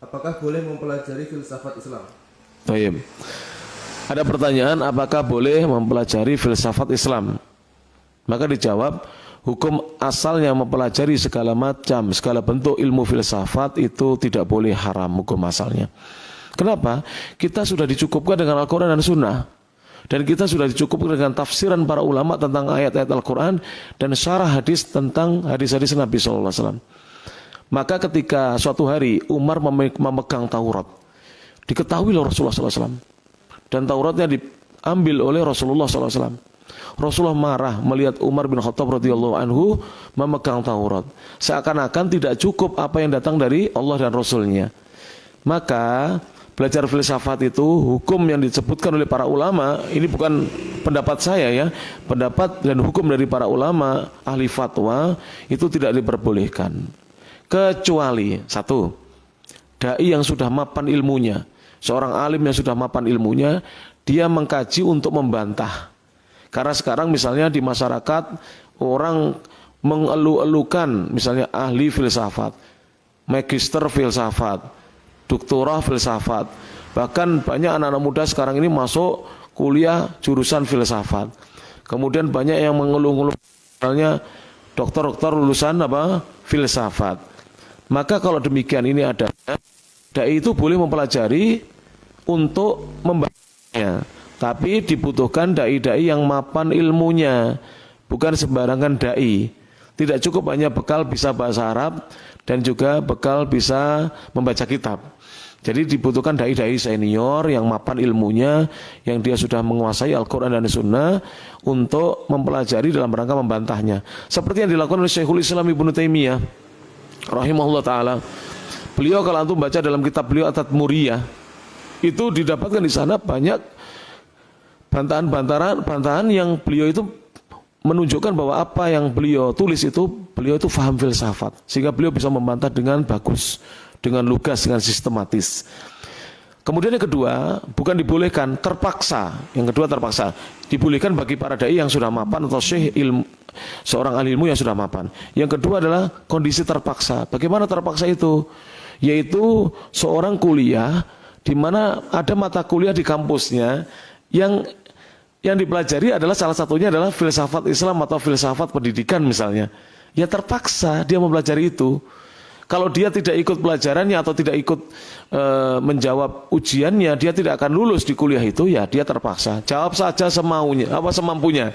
Apakah boleh mempelajari filsafat Islam? Baik. Ada pertanyaan, apakah boleh mempelajari filsafat Islam? Maka dijawab, hukum asalnya mempelajari segala macam, segala bentuk ilmu filsafat itu tidak boleh, haram hukum asalnya. Kenapa? Kita sudah dicukupkan dengan Al-Quran dan Sunnah. Dan kita sudah dicukupkan dengan tafsiran para ulama tentang ayat-ayat Al-Quran dan syarah hadis tentang hadis-hadis Nabi SAW. Maka ketika suatu hari Umar memegang Taurat, diketahui oleh Rasulullah SAW, dan Tauratnya diambil oleh Rasulullah SAW. Rasulullah marah melihat Umar bin Khattab radhiyallahu anhu memegang Taurat. Seakan-akan tidak cukup apa yang datang dari Allah dan Rasulnya. Maka belajar filsafat itu, hukum yang disebutkan oleh para ulama, ini bukan pendapat saya ya, pendapat dan hukum dari para ulama ahli fatwa itu tidak diperbolehkan. Kecuali satu, dai yang sudah mapan ilmunya, seorang alim yang sudah mapan ilmunya, dia mengkaji untuk membantah. Karena sekarang misalnya di masyarakat orang mengeluh-elukan misalnya ahli filsafat, magister filsafat, doktorah filsafat. Bahkan banyak anak-anak muda sekarang ini masuk kuliah jurusan filsafat. Kemudian banyak yang mengeluh-eluh misalnya dokter-dokter lulusan apa? Filsafat. Maka kalau demikian ini ada, dai itu boleh mempelajari untuk membahasnya, tapi dibutuhkan dai-dai yang mapan ilmunya, bukan sembarangan dai. Tidak cukup hanya bekal bisa bahasa Arab dan juga bekal bisa membaca kitab. Jadi dibutuhkan dai-dai senior yang mapan ilmunya, yang dia sudah menguasai Al-Quran dan Sunnah untuk mempelajari dalam rangka membantahnya. Seperti yang dilakukan oleh Syekhul Islam Ibnu Taimiyah rahimahullah ta'ala. Beliau kalau antum baca dalam kitab beliau At-Tadmuriyah, itu didapatkan di sana banyak bantahan yang beliau itu menunjukkan bahwa apa yang beliau tulis itu, beliau itu faham filsafat, sehingga beliau bisa membantah dengan bagus, dengan lugas, dengan sistematis. Kemudian yang kedua, bukan dibolehkan, terpaksa. Yang kedua terpaksa, dibolehkan bagi para dai yang sudah mapan atau syekh ilmu, seorang ahli ilmu yang sudah mapan. Yang kedua adalah kondisi terpaksa. Bagaimana terpaksa itu? Yaitu seorang kuliah di mana ada mata kuliah di kampusnya yang dipelajari adalah salah satunya adalah filsafat Islam atau filsafat pendidikan misalnya. Ya terpaksa dia mempelajari itu. Kalau dia tidak ikut pelajarannya atau tidak ikut menjawab ujiannya, dia tidak akan lulus di kuliah itu, ya dia terpaksa. Jawab saja semaunya, semampunya.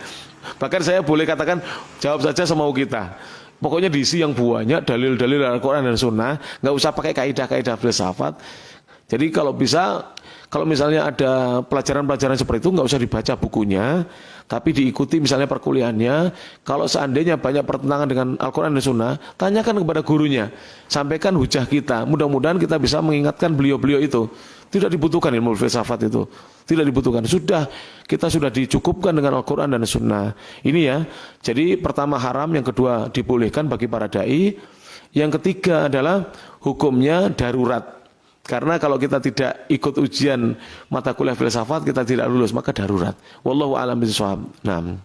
Bahkan saya boleh katakan jawab saja semau kita. Pokoknya diisi yang banyak dalil-dalil Al-Quran dan Sunnah, nggak usah pakai kaidah-kaidah filsafat. Jadi kalau bisa, kalau misalnya ada pelajaran-pelajaran seperti itu, nggak usah dibaca bukunya, tapi diikuti misalnya perkuliahannya. Kalau seandainya banyak pertentangan dengan Al-Quran dan Sunnah, tanyakan kepada gurunya, sampaikan hujah kita. Mudah-mudahan kita bisa mengingatkan beliau-beliau itu. Tidak dibutuhkan ilmu filsafat itu, tidak dibutuhkan. Kita sudah dicukupkan dengan Al-Quran dan Sunnah. Ini ya. Jadi pertama haram, yang kedua dibolehkan bagi para dai, yang ketiga adalah hukumnya darurat. Karena kalau kita tidak ikut ujian mata kuliah filsafat, kita tidak lulus, maka darurat. Wallahu a'lam bishawab. Nah.